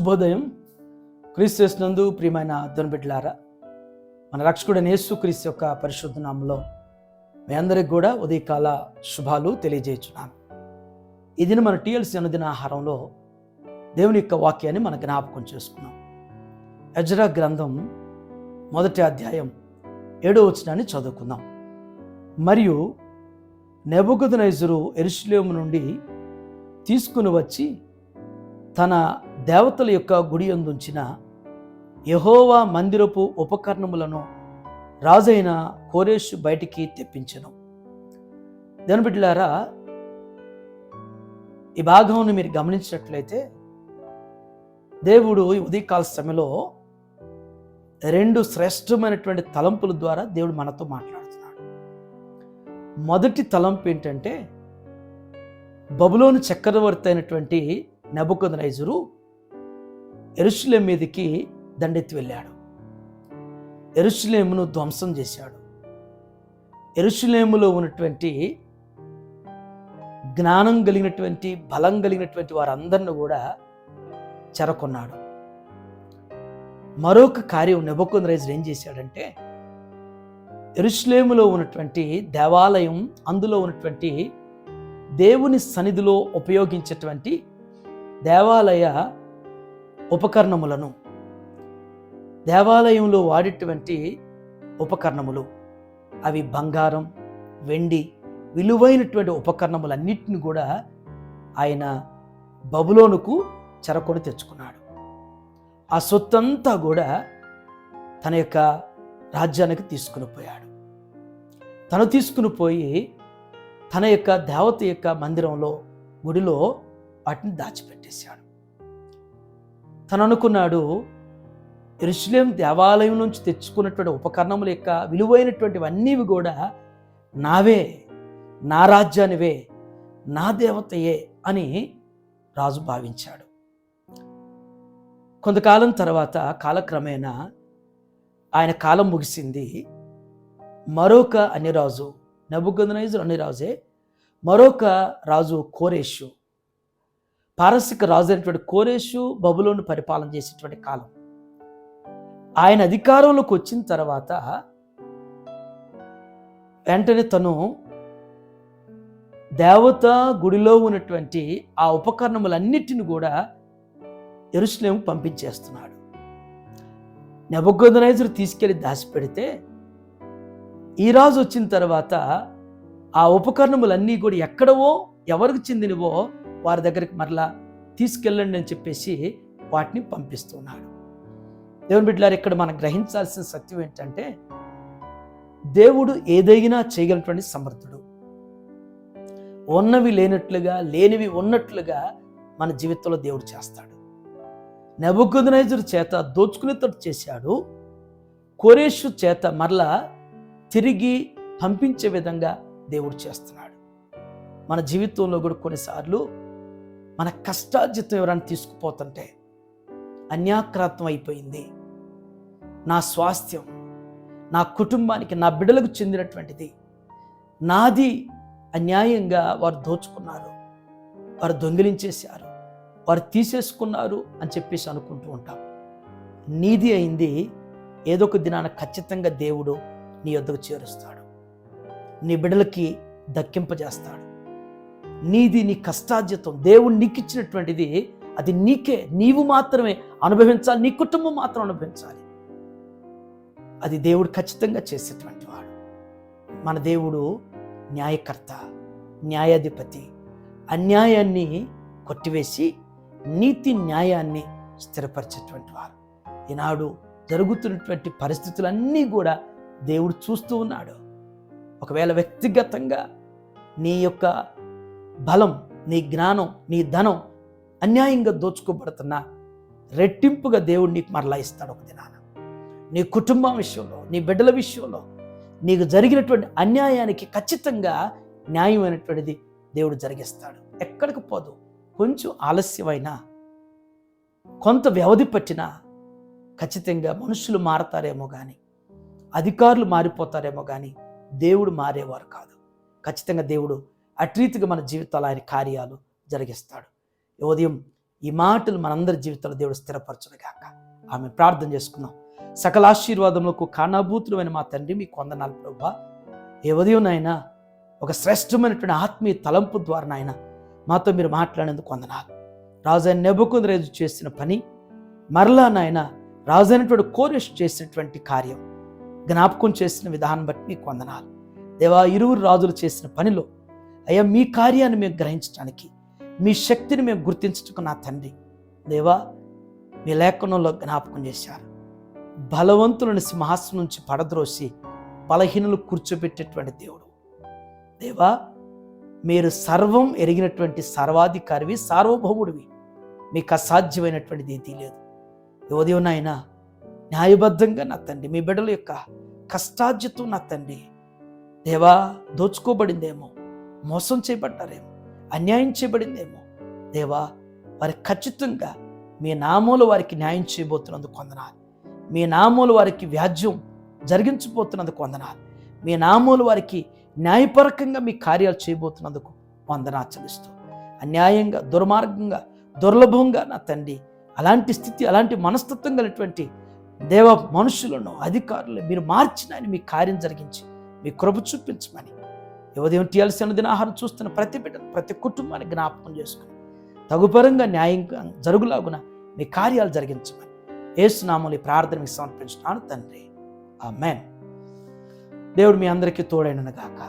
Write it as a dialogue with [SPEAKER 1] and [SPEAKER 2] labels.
[SPEAKER 1] శుభోదయం. క్రీస్తు యేసునందు ప్రియమైన దేవుని బిడ్డలారా, మన రక్షకుడైన యేసుక్రీస్తు యొక్క పరిశుద్ధ నామములో మీ అందరికి కూడా ఉదయకాల శుభాలు తెలియజేయుచున్నాను. ఈ దిన మన టీఎల్సీ అనుదిన ఆహారంలో దేవుని యొక్క వాక్యాన్ని మన జ్ఞాపకం చేసుకున్నాం. ఎజ్రా గ్రంథం 1వ అధ్యాయం 7వ వచనాన్ని చదువుకుందాం. మరియు నెబుకద్నెజరు యెరూషలేము నుండి తీసుకుని వచ్చి తన దేవతల యొక్క గుడి యందుంచిన యెహోవా మందిరపు ఉపకరణములను రాజైన కోరెషు బయటికి తెప్పించెను. దేవుని బిడ్డలారా, ఈ భాగంను మీరు గమనించినట్లయితే దేవుడు ఈ ఉదయకాల సమయంలో 2 శ్రేష్టమైనటువంటి తలంపుల ద్వారా దేవుడు మనతో మాట్లాడుతున్నాడు. మొదటి తలంపు ఏంటంటే, బబులోను చక్రవర్తి అయినటువంటి నెబుకద్నెజరు యెరూషలేము మీదకి దండెత్తి వెళ్ళాడు. యెరూషలేమును ధ్వంసం చేశాడు. యెరూషలేములో ఉన్నటువంటి జ్ఞానం కలిగినటువంటి బలం కలిగినటువంటి వారందరిని కూడా చెరకొన్నాడు. మరొక కార్యం నెబుకద్నెజరు ఏం చేశాడంటే, యెరూషలేములో ఉన్నటువంటి దేవాలయం, అందులో ఉన్నటువంటి దేవుని సన్నిధిలో ఉపయోగించేటువంటి దేవాలయ ఉపకరణములను, దేవాలయంలో వాడేటువంటి ఉపకరణములు, అవి బంగారం, వెండి, విలువైనటువంటి ఉపకరణములన్నిటిని కూడా ఆయన బబులోనుకు చెరకొని తెచ్చుకున్నాడు. ఆ సొత్తంతా కూడా తన యొక్క రాజ్యానికి తీసుకుని పోయాడు. తను తీసుకుని పోయి తన యొక్క దేవత యొక్క మందిరంలో, గుడిలో వాటిని దాచిపెట్టేశాడు. తను అనుకున్నాడు, యెరూషలేము దేవాలయం నుంచి తెచ్చుకున్నటువంటి ఉపకరణముల యొక్క విలువైనటువంటివన్నీ కూడా నావే, నా రాజ్యానివే, నా దేవతయే అని రాజు భావించాడు. కొంతకాలం తర్వాత కాలక్రమేణా ఆయన కాలం ముగిసింది. మరొక అన్యరాజు, నెబుకద్నెజరు అన్యరాజే, మరొక రాజు కోరెషు, పారసిక రాజు అయినటువంటి కోరెషు బబులోను పరిపాలన చేసేటువంటి కాలం. ఆయన అధికారంలోకి వచ్చిన తర్వాత వెంటనే తను దేవత గుడిలో ఉన్నటువంటి ఆ ఉపకరణములన్నిటిని కూడా యెరూషలేము పంపించేస్తున్నాడు. నెబుకద్నెజరు తీసుకెళ్లి దాచిపెడితే ఈ రాజు వచ్చిన తర్వాత ఆ ఉపకరణములన్నీ కూడా ఎక్కడవో, ఎవరికి చెందినవో వారి దగ్గరికి మరలా తీసుకెళ్ళండి అని చెప్పేసి వాటిని పంపిస్తున్నాడు. దేవుని బిడ్డలారా, ఇక్కడ మనం గ్రహించాల్సిన సత్యం ఏంటంటే, దేవుడు ఏదైనా చేయగలిగినటువంటి సమర్థుడు. ఉన్నవి లేనట్లుగా, లేనివి ఉన్నట్లుగా మన జీవితంలో దేవుడు చేస్తాడు. నెబుకద్నెజరు చేత దోచుకునేటట్టు చేశాడు. కోరెషు చేత మరలా తిరిగి పంపించే విధంగా దేవుడు చేస్తున్నాడు. మన జీవితంలో కూడా కొన్నిసార్లు మన కష్టార్జితం ఎవరైనా తీసుకుపోతుంటే, అన్యాక్రాంతం అయిపోయింది, నా స్వాస్థ్యం, నా కుటుంబానికి, నా బిడ్డలకు చెందినటువంటిది, నాది అన్యాయంగా వారు దోచుకున్నారు, వారు దొంగిలించేశారు, వారు తీసేసుకున్నారు అని చెప్పేసి అనుకుంటూ ఉంటాం. నీది అయింది ఏదో ఒక దినాన ఖచ్చితంగా దేవుడు నీ యొద్దకు చేరుస్తాడు, నీ బిడ్డలకి దక్కింపజేస్తాడు. నీది, నీ కష్టార్జితం, దేవుడు నీకు ఇచ్చినటువంటిది, అది నీకే, నీవు మాత్రమే అనుభవించాలి, నీ కుటుంబం మాత్రం అనుభవించాలి. అది దేవుడు ఖచ్చితంగా చేసేటువంటి వాడు. మన దేవుడు న్యాయకర్త, న్యాయాధిపతి. అన్యాయాన్ని కొట్టివేసి నీతి న్యాయాన్ని స్థిరపరిచేటువంటి వారు. ఈనాడు జరుగుతున్నటువంటి పరిస్థితులన్నీ కూడా దేవుడు చూస్తూ ఉన్నాడు. ఒకవేళ వ్యక్తిగతంగా నీ యొక్క బలం, నీ జ్ఞానం, నీ ధనం అన్యాయంగా దోచుకోబడుతున్నా, రెట్టింపుగా దేవుడు నీకు మరలా ఇస్తాడు ఒక దినాన. నీ కుటుంబం విషయంలో, నీ బిడ్డల విషయంలో నీకు జరిగినటువంటి అన్యాయానికి ఖచ్చితంగా న్యాయమైనటువంటిది దేవుడు జరిగిస్తాడు. ఎక్కడికి పోదు. కొంచెం ఆలస్యమైనా, కొంత వ్యవధి పట్టినా ఖచ్చితంగా మనుషులు మారతారేమో కానీ, అధికారులు మారిపోతారేమో కానీ దేవుడు మారేవారు కాదు. ఖచ్చితంగా దేవుడు అట్రీతిగా మన జీవితాలు ఆయన కార్యాలు జరిగిస్తాడు. ఉదయం ఈ మాటలు మనందరి జీవితంలో దేవుడు స్థిరపరచునుగాక. ఆమె ప్రార్థన చేసుకుందాం. సకల ఆశీర్వాదములకు కారణభూతులైన మా తండ్రి, మీకు వందనాలు ప్రభువా. ఏ ఉదయం నాయనా ఒక శ్రేష్టమైనటువంటి ఆత్మీయ తలంపు ద్వారా నాయన మాతో మీరు మాట్లాడేందుకు వందనాలు. రాజైన నెబుకద్నెజరు చేసిన పని, మరలా నాయన రాజైనటువంటి కోరెష్ చేసినటువంటి కార్యం జ్ఞాపకం చేసిన విధానం బట్టి మీకు వందనాలు. దేవా, ఇరువురు రాజులు చేసిన పనిలో అయ్యా మీ కార్యాన్ని మేము గ్రహించడానికి, మీ శక్తిని మేము గుర్తించటకు నా తండ్రి దేవా మీ లేఖనంలో జ్ఞాపకం చేశారు. బలవంతులను సింహాసనం నుంచి పడద్రోసి బలహీనులు కూర్చోబెట్టేటువంటి దేవుడు. దేవా, మీరు సర్వం ఎరిగినటువంటి సర్వాధికారివి, సార్వభౌముడివి. మీకు అసాధ్యమైనటువంటిది ఏదీ లేదు. ఉదయం నాయన న్యాయబద్ధంగా నా తండ్రి మీ బిడ్డల యొక్క కష్టార్జితం నా తండ్రి దేవా దోచుకోబడిందేమో, మోసం చేయబడ్డారేమో, అన్యాయం చేయబడిందేమో దేవా, వారి ఖచ్చితంగా మీ నామములో వారికి న్యాయం చేయబోతున్నందుకు వందనాలు. మీ నామములో వారికి వ్యాజ్యం జరిగించబోతున్నందుకు వందనాలు. మీ నామములో వారికి న్యాయపరకంగా మీ కార్యాలు చేయబోతున్నందుకు వందనాలు చెల్లిస్తూ, అన్యాయంగా, దుర్మార్గంగా, దుర్లభంగా నా తండ్రి అలాంటి స్థితి, అలాంటి మనస్తత్వం కలిగినటువంటి దేవ మనుషులను, అధికారులు మీరు మార్చిన మీ కార్యం జరిగించి మీ కృప చూపించమని ఉదయం టీఎల్సీ దినాహారం చూస్తున్న ప్రతి బిడ్డను, ప్రతి కుటుంబాన్ని జ్ఞాపకం చేసుకుని తగుపరంగా న్యాయంగా జరుగులాగున మీ కార్యాలు జరిగించమని యేసు నామములో ఈ ప్రార్థన మీకు సమర్పించున్నాను తండ్రి. ఆమేన్. దేవుడు మీ అందరికీ తోడైనను గాక.